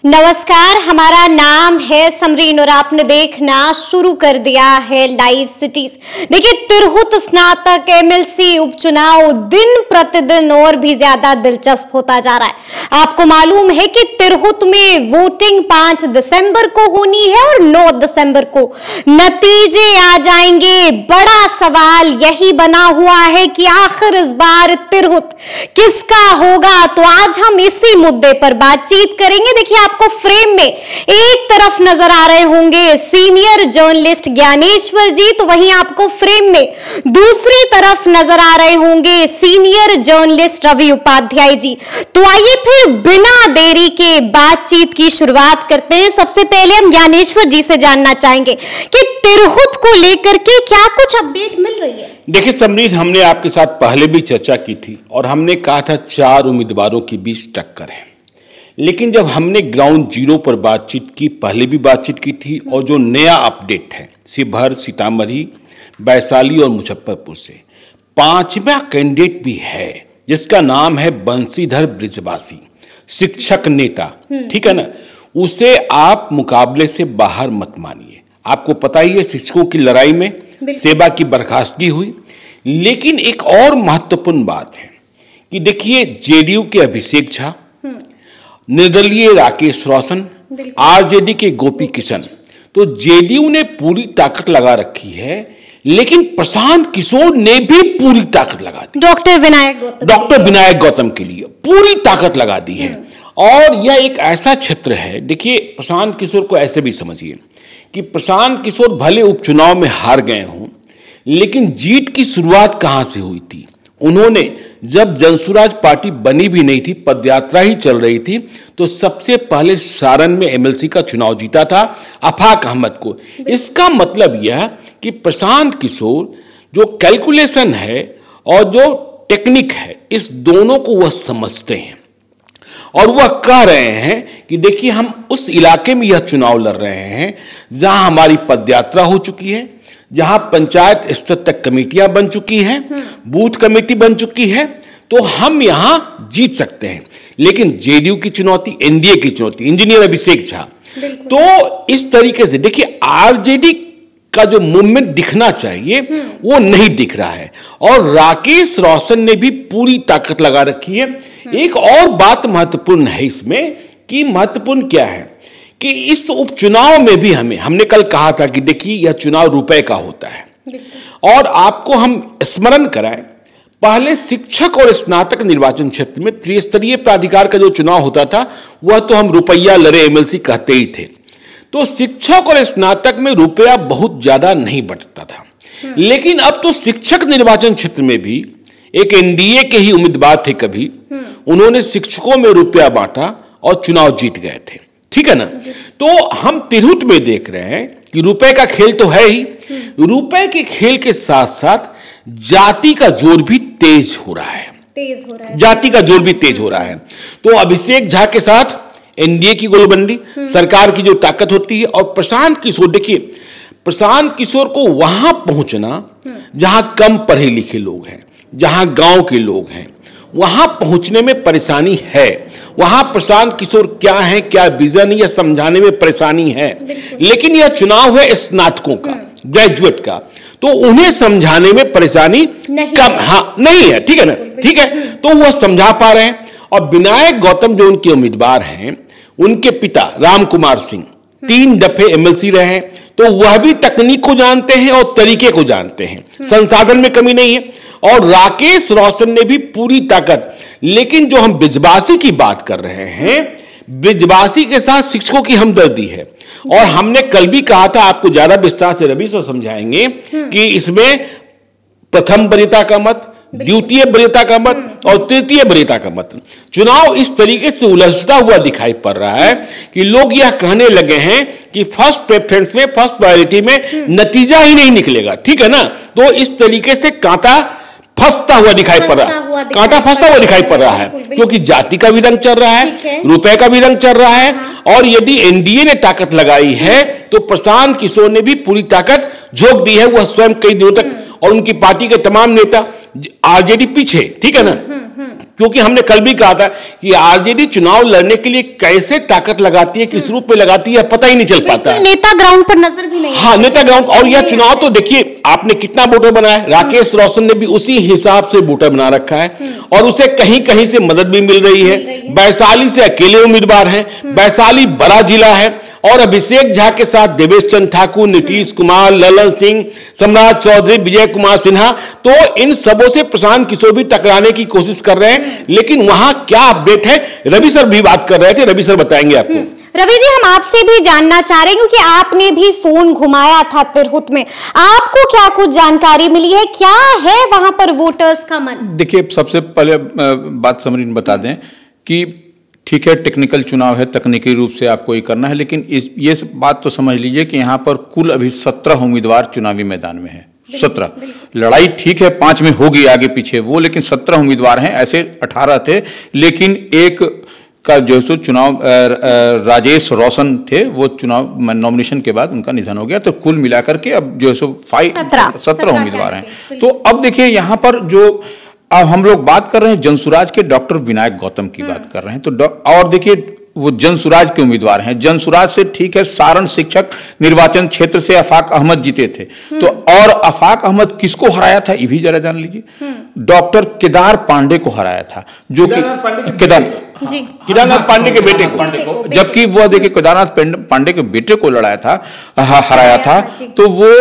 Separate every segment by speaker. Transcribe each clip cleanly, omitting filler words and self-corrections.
Speaker 1: नमस्कार, हमारा नाम है समरीन और आपने देखना शुरू कर दिया है लाइव सिटीज। देखिए, तिरहुत स्नातक एमएलसी उपचुनाव दिन प्रतिदिन और भी ज्यादा दिलचस्प होता जा रहा है। आपको मालूम है कि तिरहुत में वोटिंग 5 दिसंबर को होनी है और 9 दिसंबर को नतीजे आ जाएंगे। बड़ा सवाल यही बना हुआ है कि आखिर इस बार तिरहुत किसका होगा। तो आज हम इसी मुद्दे पर बातचीत करेंगे। देखिए, आपको फ्रेम में एक तरफ नजर आ रहे होंगे सीनियर जर्नलिस्ट ज्ञानेश्वर जी, तो वहीं आपको फ्रेम में दूसरी तरफ नजर आ रहे होंगे सीनियर जर्नलिस्ट रवि उपाध्याय जी। तो आइए फिर बिना देरी के बातचीत की शुरुआत करते हैं। सबसे पहले हम ज्ञानेश्वर जी से जानना चाहेंगे कि तिरहुत को लेकर के क्या कुछ अपडेट मिल रही है।
Speaker 2: देखिए समरीन, हमने आपके साथ पहले भी चर्चा की थी और हमने कहा था 4 उम्मीदवारों के बीच टक्कर है। लेकिन जब हमने ग्राउंड जीरो पर बातचीत की, पहले भी बातचीत की थी, और जो नया अपडेट है शिवहर, सीतामढ़ी, वैशाली और मुजफ्फरपुर से 5वां कैंडिडेट भी है जिसका नाम है बंशीधर ब्रिजवासी, शिक्षक नेता। ठीक है ना, उसे आप मुकाबले से बाहर मत मानिए। आपको पता ही है शिक्षकों की लड़ाई में सेवा की बर्खास्तगी हुई। लेकिन एक और महत्वपूर्ण बात है कि देखिए, जेडीयू के अभिषेक झा, निर्दलीय राकेश रोशन, आरजेडी के गोपी किशन, तो जेडीयू ने पूरी ताकत लगा रखी है। लेकिन प्रशांत किशोर ने भी पूरी ताकत लगा दी। डॉक्टर विनायक गौतम के लिए पूरी ताकत लगा दी है। और यह एक ऐसा क्षेत्र है, देखिए प्रशांत किशोर को ऐसे भी समझिए कि प्रशांत किशोर भले उपचुनाव में हार गए हों, लेकिन जीत की शुरुआत कहां से हुई थी। उन्होंने जब जनसुराज पार्टी बनी भी नहीं थी, पदयात्रा ही चल रही थी, तो सबसे पहले सारण में एमएलसी का चुनाव जीता था आफाक अहमद को। इसका मतलब यह कि प्रशांत किशोर जो कैलकुलेशन है और जो टेक्निक है, इस दोनों को वह समझते हैं और वह कह रहे हैं कि देखिए, हम उस इलाके में यह चुनाव लड़ रहे हैं जहां हमारी पदयात्रा हो चुकी है, जहां पंचायत स्तर तक कमेटियां बन चुकी हैं, बूथ कमेटी बन चुकी है, तो हम यहां जीत सकते हैं। लेकिन जेडीयू की चुनौती, एनडीए की चुनौती, इंजीनियर अभिषेक झा, तो इस तरीके से देखिए आरजेडी का जो मूवमेंट दिखना चाहिए वो नहीं दिख रहा है। और राकेश रोशन ने भी पूरी ताकत लगा रखी है। एक और बात महत्वपूर्ण है इसमें, कि महत्वपूर्ण क्या है कि इस उपचुनाव में भी हमने कल कहा था कि देखिए यह चुनाव रुपए का होता है। और आपको हम स्मरण कराएं, पहले शिक्षक और स्नातक निर्वाचन क्षेत्र में त्रिस्तरीय प्राधिकार का जो चुनाव होता था वह तो हम रुपया लड़े एमएलसी कहते ही थे। तो शिक्षक और स्नातक में रुपया बहुत ज्यादा नहीं बटता था। लेकिन अब तो शिक्षक निर्वाचन क्षेत्र में भी एक एनडीए के ही उम्मीदवार थे, कभी उन्होंने शिक्षकों में रुपया बांटा और चुनाव जीत गए थे। ठीक है ना। तो हम तिरहुत में देख रहे हैं कि रुपए का खेल तो है ही, रुपए के खेल के साथ साथ जाति का जोर भी तेज हो रहा है। जाति का जोर भी तेज हो रहा है। तो अभिषेक झा के साथ एनडीए की गोलबंदी, सरकार की जो ताकत होती है, और प्रशांत किशोर, देखिए प्रशांत किशोर को वहां पहुंचना जहां कम पढ़े लिखे लोग हैं, जहां गांव के लोग हैं, वहां पहुंचने में परेशानी है। वहां प्रशांत किशोर क्या है, क्या विजन, यह समझाने में परेशानी है। लेकिन यह चुनाव है स्नातकों का, ग्रेजुएट का, तो उन्हें समझाने में परेशानी कम नहीं है। ठीक है ना, ठीक है, तो वह समझा पा रहे हैं। और विनायक गौतम जो उनके उम्मीदवार हैं, उनके पिता राम कुमार सिंह 3 दफे एमएलसी रहे हैं, तो वह भी तकनीक को जानते हैं और तरीके को जानते हैं, संसाधन में कमी नहीं है। और राकेश रोशन ने भी पूरी ताकत। लेकिन जो हम ब्रिजवासी की बात कर रहे हैं, ब्रिजवासी के साथ शिक्षकों की हमदर्दी है। और हमने कल भी कहा था, आपको ज्यादा विस्तार से रवि से समझाएंगे कि इसमें प्रथम वरीयता का मत, द्वितीय वरीयता का मत और तृतीय वरीयता का मत, चुनाव इस तरीके से उलझता हुआ दिखाई पड़ रहा है कि लोग यह कहने लगे हैं कि फर्स्ट प्रेफरेंस में, फर्स्ट प्रायोरिटी में नतीजा ही नहीं निकलेगा। ठीक है ना। तो इस तरीके से कांटा फंसता हुआ दिखाई पड़ रहा है, कांटा फंसता हुआ दिखाई पड़ रहा है, क्योंकि जाति का भी रंग चल रहा है, रुपए का भी रंग चल रहा है। और यदि एनडीए ने ताकत लगाई है तो प्रशांत किशोर ने भी पूरी ताकत झोंक दी है। वह स्वयं कई दिनों तक, और उनकी पार्टी के तमाम नेता, आरजेडी पीछे, ठीक है ना, क्योंकि हमने कल भी कहा था कि आरजेडी चुनाव लड़ने के लिए कैसे ताकत लगाती है, किस रूप में लगाती है, पता ही नहीं चल पाता है।
Speaker 1: नेता ग्राउंड पर नजर भी नहीं।
Speaker 2: हाँ, नेता ग्राउंड। और यह चुनाव तो देखिए आपने कितना वोटर बनाया, राकेश रोशन ने भी उसी हिसाब से वोटर बना रखा है और उसे कहीं कहीं से मदद भी मिल रही है। वैशाली से अकेले उम्मीदवार हैं, वैशाली बड़ा जिला है और अभिषेक झा के साथ देवेश चंद्र ठाकुर, नीतीश कुमार, ललन सिंह, सम्राट चौधरी, विजय कुमार सिन्हा, तो इन सबों से प्रशांत किशोर भी टकराने की कोशिश कर रहे हैं। लेकिन वहां क्या अपडेट है, रवि सर भी बात कर रहे थे, रवि सर बताएंगे आपको।
Speaker 1: रवि जी, हम आपसे भी जानना चाह रहे हैं क्योंकि आपने भी फोन घुमाया था तिरहुत में, आपको क्या कुछ जानकारी मिली है, क्या है वहां पर वोटर्स का मन?
Speaker 3: देखिए, सबसे पहले बात समरीन बता दें कि ठीक है, टेक्निकल चुनाव है, तकनीकी रूप से आपको ये करना है, लेकिन ये बात तो समझ लीजिए कि यहाँ पर कुल अभी 17 उम्मीदवार चुनावी मैदान में है। 17 लड़ाई ठीक है 5 में होगी आगे पीछे वो, लेकिन 17 उम्मीदवार हैं। ऐसे 18 थे, लेकिन एक का जो सो चुनाव राजेश रोशन थे, वो चुनाव नॉमिनेशन के बाद उनका निधन हो गया। तो कुल मिलाकर के अब जो सो 17 उम्मीदवार हैं। तो अब देखिए यहाँ पर जो अब हम लोग बात कर रहे हैं जनसुराज के डॉक्टर विनायक गौतम की बात कर रहे हैं। तो और देखिए वो जनसुराज के उम्मीदवार हैं। जनसुराज से ठीक है, सारण शिक्षक निर्वाचन क्षेत्र से अफाक अहमद जीते थे। तो और अफाक अहमद किसको हराया था ये भी जरा जान लीजिए। डॉक्टर केदार पांडे को हराया था, जो कि केदारनाथ पांडे के बेटे को, जबकि वह देखिए केदारनाथ पांडे के बेटे को हराया था। तो वो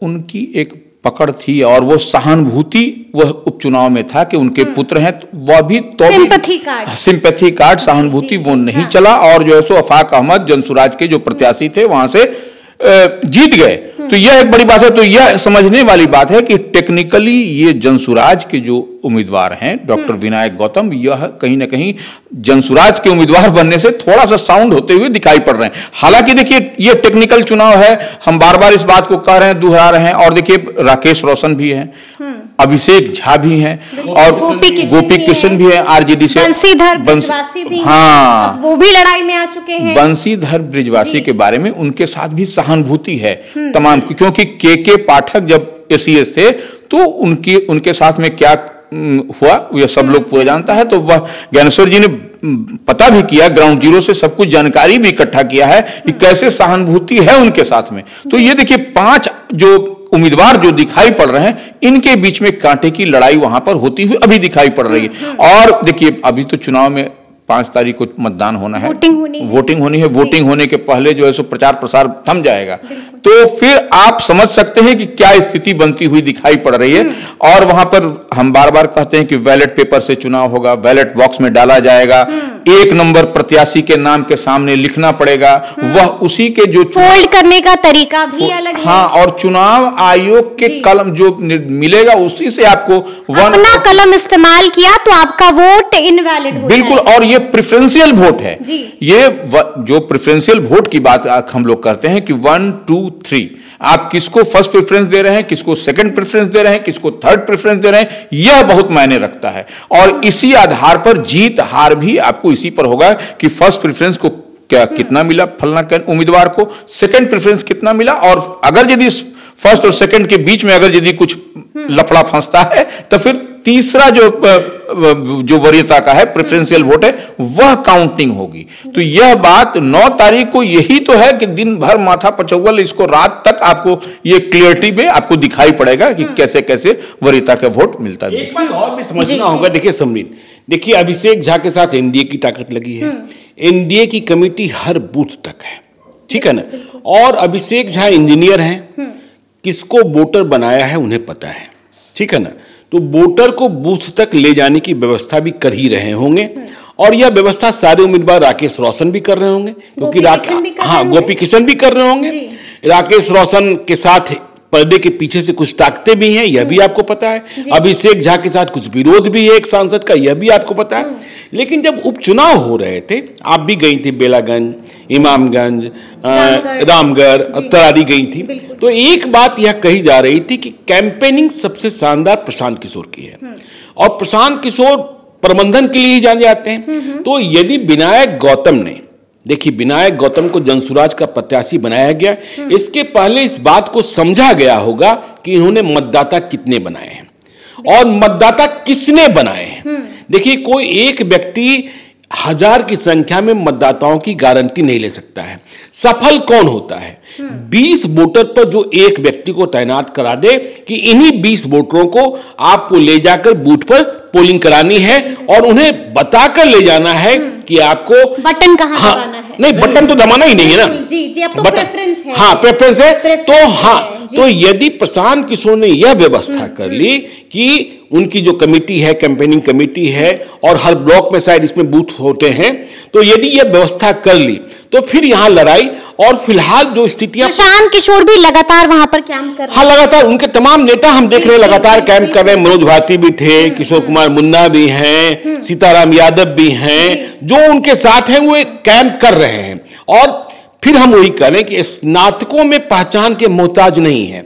Speaker 3: उनकी एक पकड़ थी और वो सहानुभूति वह उपचुनाव में था कि उनके पुत्र हैं, तो वह भी तो सिंपैथी कार्ड सहानुभूति वो नहीं चला और जो है सो अफाक अहमद जनसुराज के जो प्रत्याशी थे वहां से जीत गए। तो यह एक बड़ी बात है। तो यह समझने वाली बात है कि टेक्निकली ये जनसुराज के जो उम्मीदवार हैं डॉक्टर विनायक गौतम, यह कहीं ना कहीं जनसुराज के उम्मीदवार बनने से थोड़ा सा साउंड होते हुए दिखाई पड़ रहे हैं। हालांकि देखिए ये टेक्निकल चुनाव है, हम बार बार इस बात को कह रहे हैं, दोहरा रहे हैं। और देखिए राकेश रोशन भी हैं, अभिषेक झा भी हैं और गोपी किशन भी है आरजेडी से,
Speaker 1: हाँ वो भी लड़ाई में आ चुके हैं।
Speaker 3: बंशीधर ब्रिजवासी के बारे में उनके साथ भी सहानुभूति है तमाम, क्योंकि के पाठक जब एसीएस थे तो उनके साथ में क्या हुआ यह सब लोग पूरा जानता है। तो वह ज्ञानेश्वर जी ने पता भी किया, ग्राउंड जीरो से सब कुछ जानकारी भी इकट्ठा किया है कि कैसे सहानुभूति है उनके साथ में। तो ये देखिए 5 जो उम्मीदवार जो दिखाई पड़ रहे हैं, इनके बीच में कांटे की लड़ाई वहां पर होती हुई अभी दिखाई पड़ रही है। और देखिए अभी तो चुनाव में 5 तारीख को मतदान होना है, वोटिंग होनी है। वोटिंग होने के पहले जो है सो प्रचार प्रसार थम जाएगा। तो फिर आप समझ सकते हैं कि क्या स्थिति बनती हुई दिखाई पड़ रही है। और वहां पर हम बार बार कहते हैं कि बैलेट पेपर से चुनाव होगा, बैलेट बॉक्स में डाला जाएगा, 1 नंबर प्रत्याशी के नाम के सामने लिखना पड़ेगा, वह उसी के जो
Speaker 1: फोल्ड करने का तरीका भी अलग है।
Speaker 3: हाँ, और चुनाव आयोग के कलम जो मिलेगा उसी से आपको
Speaker 1: अपना कलम इस्तेमाल किया तो आपका वोट इनवैलिड हो
Speaker 3: बिल्कुल। और ये प्रेफरेंशियल वोट है। ये जो प्रेफरेंशियल वोट की बात हम लोग करते हैं कि 1, 2, 3 आप किसको फर्स्ट प्रेफरेंस दे रहे हैं, किसको सेकंड प्रेफरेंस दे रहे हैं, किसको थर्ड प्रेफरेंस दे रहे हैं, यह बहुत मायने रखता है। और इसी आधार पर जीत हार भी आपको इसी पर होगा कि फर्स्ट प्रेफरेंस को कितना मिला फलना उम्मीदवार को, सेकंड प्रेफरेंस कितना मिला, और अगर यदि फर्स्ट और सेकंड के बीच में अगर यदि कुछ लफड़ा फंसता है तो फिर तीसरा जो वरीयता का है प्रेफरेंशियल वोट है वह काउंटिंग होगी। तो यह बात 9 तारीख को यही तो है कि दिन भर माथा पचौल, इसको रात तक आपको ये क्लियरिटी में आपको दिखाई पड़ेगा कि कैसे कैसे वरीयता का वोट मिलता है।
Speaker 2: एक बात और भी समझना होगा, देखिए समरीन, देखिए अभिषेक झा के साथ एनडीए की ताकत लगी है, एनडीए की कमेटी हर बूथ तक है, ठीक है ना। और अभिषेक झा इंजीनियर हैं, किसको वोटर बनाया है उन्हें पता है, ठीक है ना। तो वोटर को बूथ तक ले जाने की व्यवस्था भी कर ही रहे होंगे और यह व्यवस्था सारे उम्मीदवार राकेश रोशन भी कर रहे होंगे, क्योंकि गोपी किशन भी कर रहे होंगे। राकेश रोशन के साथ पर्दे के पीछे से कुछ ताकतें भी हैं, यह भी आपको पता है। अभिषेक झा के साथ कुछ विरोध भी है एक सांसद का, यह भी आपको पता है। लेकिन जब उपचुनाव हो रहे थे, आप भी गई थी बेलागंज, इमामगंज, रामगढ़, तरारी गई थी, तो एक बात यह कही जा रही थी कि कैंपेनिंग सबसे शानदार प्रशांत किशोर की है और प्रशांत किशोर प्रबंधन के लिए ही जाने जाते हैं। तो यदि विनायक गौतम ने, देखिए विनायक गौतम को जनसुराज का प्रत्याशी बनाया गया, इसके पहले इस बात को समझा गया होगा कि इन्होंने मतदाता कितने बनाए हैं और मतदाता किसने बनाए हैं। देखिए, कोई एक व्यक्ति 1000 की संख्या में मतदाताओं की गारंटी नहीं ले सकता है। सफल कौन होता है? 20 वोटर पर जो एक व्यक्ति को तैनात करा दे कि इन्हीं 20 वोटरों को आपको ले जाकर बूथ पर पोलिंग करानी है और उन्हें बताकर ले जाना है कि आपको
Speaker 1: बटन कहाँ दबाना है।
Speaker 2: नहीं, बटन तो दबाना ही नहीं है ना।
Speaker 1: जी जी, अब तो प्रेफरेंस है।
Speaker 2: हाँ, प्रेफरेंस है। तो हाँ,
Speaker 1: जी।
Speaker 2: तो यदि प्रशांत किशोर ने यह व्यवस्था कर ली कि उनकी जो कमेटी है, कैंपेनिंग कमेटी है, और हर ब्लॉक में शायद इसमें बूथ होते हैं, तो यदि यह व्यवस्था कर ली तो फिर यहाँ लड़ाई, और फिलहाल जो स्थितियां,
Speaker 1: प्रशांत किशोर भी लगातार वहां पर कैंप कर रहे हैं।
Speaker 2: हाँ, लगातार उनके तमाम नेता हम देख रहे हैं लगातार कैंप कर रहे हैं। मनोज भारती भी थे, किशोर कुमार मुन्ना भी हैं, सीताराम यादव भी हैं, जो उनके साथ हैं वो कैंप कर रहे हैं। और फिर हम वही करें कि स्नातकों में पहचान के मोहताज नहीं है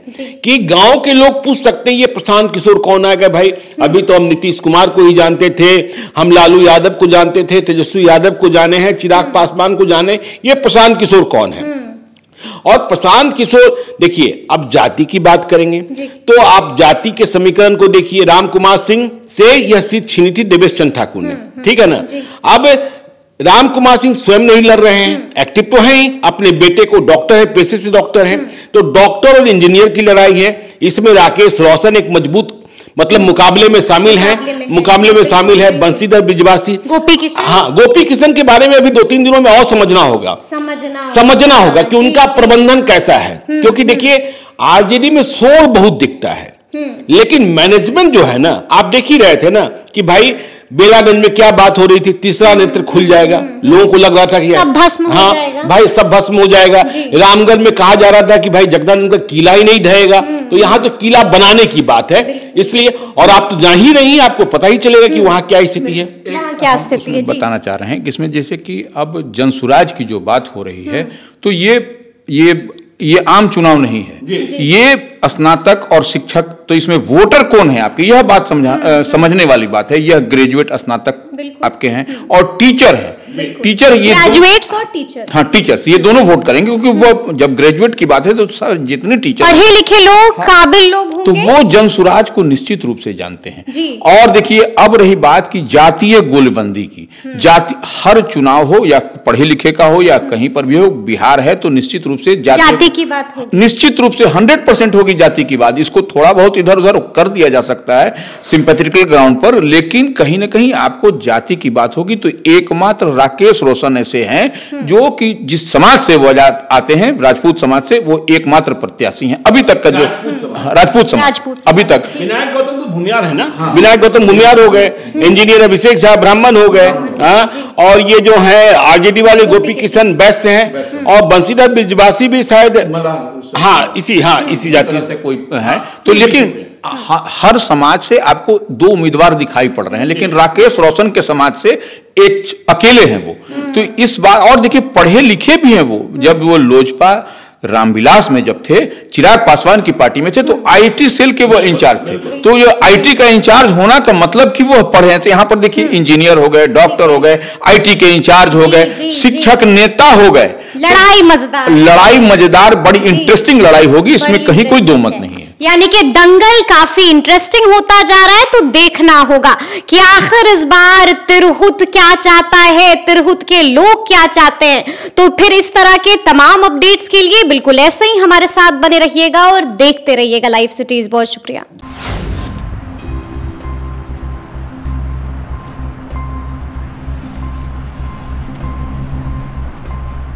Speaker 2: कि गांव के लोग पूछ सकते हैं ये प्रशांत किशोर कौन आ गए भाई। अभी तो हम नीतीश कुमार को ही जानते थे, हम लालू यादव को जानते थे, तेजस्वी यादव को जाने हैं, चिराग पासवान को जाने, ये प्रशांत किशोर कौन है? और प्रशांत किशोर, देखिए, अब जाति की बात करेंगे तो आप जाति के समीकरण को देखिए। राम कुमार सिंह से यह सीट छीनी थी देवेश चंद्र ठाकुर ने, ठीक है ना। अब राम कुमार सिंह स्वयं नहीं लड़ रहे हैं, एक्टिव तो हैं ही, अपने बेटे को डॉक्टर है, पेशे से डॉक्टर हैं, तो डॉक्टर और इंजीनियर की लड़ाई है। इसमें राकेश रोशन एक मजबूत मतलब मुकाबले में शामिल है, बंशीधर बिजवासी,
Speaker 1: गोपी किशन।
Speaker 2: हाँ, गोपी किशन के बारे में अभी 2-3 दिनों में और समझना होगा कि उनका प्रबंधन कैसा है। क्योंकि देखिए, आरजेडी में शोर बहुत दिखता है, लेकिन मैनेजमेंट जो है ना, आप देख ही रहे थे ना कि भाई बेलागंज में क्या बात हो रही थी, तीसरा नेत्र खुल जाएगा, लोगों को लग रहा था कि
Speaker 1: सब भस्म हो जाएगा।
Speaker 2: भाई सब भस्म हो जाएगा। रामगढ़ में कहा जा रहा था कि भाई जगदानंद का किला ही नहीं ढहेगा, तो यहाँ तो किला बनाने की बात है। इसलिए, और आप तो जा ही नहीं, आपको पता ही चलेगा कि वहाँ क्या स्थिति है,
Speaker 1: क्या स्थिति है।
Speaker 3: बताना चाह रहे हैं कि इसमें जैसे कि अब जनसुराज की जो बात हो रही है, तो ये आम चुनाव नहीं है, ये स्नातक और शिक्षक, तो इसमें वोटर कौन है आपके, यह बात समझने वाली बात है। यह ग्रेजुएट, स्नातक आपके हैं, और टीचर है। टीचर, ये
Speaker 1: ग्रेजुएट्स और टीचर,
Speaker 3: हाँ, टीचर्स, ये दोनों वोट करेंगे, क्योंकि वो जब ग्रेजुएट की बात है तो जितने टीचर
Speaker 1: पढ़े लिखे लोग, काबिल लोग होंगे,
Speaker 3: तो वो जनसुराज को निश्चित रूप से जानते हैं। और देखिए, अब रही बात की जातीय गोलबंदी की, जाति, हर चुनाव हो या पढ़े लिखे का हो या कहीं पर भी हो, बिहार है तो निश्चित रूप से
Speaker 1: जाति की बात होगी,
Speaker 3: निश्चित रूप से 100% होगी जाति की बात। इसको थोड़ा बहुत इधर उधर कर दिया जा सकता है सिंपैथेटिकल ग्राउंड पर, लेकिन कहीं ना कहीं आपको जाति की बात होगी। तो एकमात्र राकेश रोशन ऐसे हैं जो कि जिस समाज से वो आते हैं, राजपूत समाज से, वो एकमात्र प्रत्याशी हैं अभी तक का, जो राजपूत समाज अभी तक।
Speaker 2: विनायक गौतम तो भूमियार है ना, विनायक गौतम भूमियार हो गए, इंजीनियर अभिषेक झा ब्राह्मण हो गए, और ये जो है आरजेडी वाले गोपी किशन वैश्य हैं, और बंशीधर बिजवासी भी शायद इसी जाति से कोई है। तो लेकिन हर समाज से आपको 2 उम्मीदवार दिखाई पड़ रहे हैं, लेकिन राकेश रोशन के समाज से एक अकेले हैं वो। तो इस बार, और देखिए, पढ़े लिखे भी हैं वो। जब वो लोजपा रामविलास में जब थे, चिराग पासवान की पार्टी में थे, तो आईटी सेल के वो इंचार्ज थे। तो ये आईटी का इंचार्ज होना का मतलब कि वो पढ़े हैं। तो यहाँ पर देखिए, इंजीनियर हो गए, डॉक्टर हो गए, आईटी के इंचार्ज हो गए, शिक्षक नेता हो गए। लड़ाई मजेदार, बड़ी इंटरेस्टिंग लड़ाई होगी, इसमें कहीं कोई दो मत नहीं है।
Speaker 1: यानी कि दंगल काफी इंटरेस्टिंग होता जा रहा है, तो देखना होगा कि आखिर इस बार तिरहुत क्या चाहता है, तिरहुत के लोग क्या चाहते हैं। तो फिर इस तरह के तमाम अपडेट्स के लिए बिल्कुल ऐसे ही हमारे साथ बने रहिएगा और देखते रहिएगा लाइव सिटीज। बहुत शुक्रिया।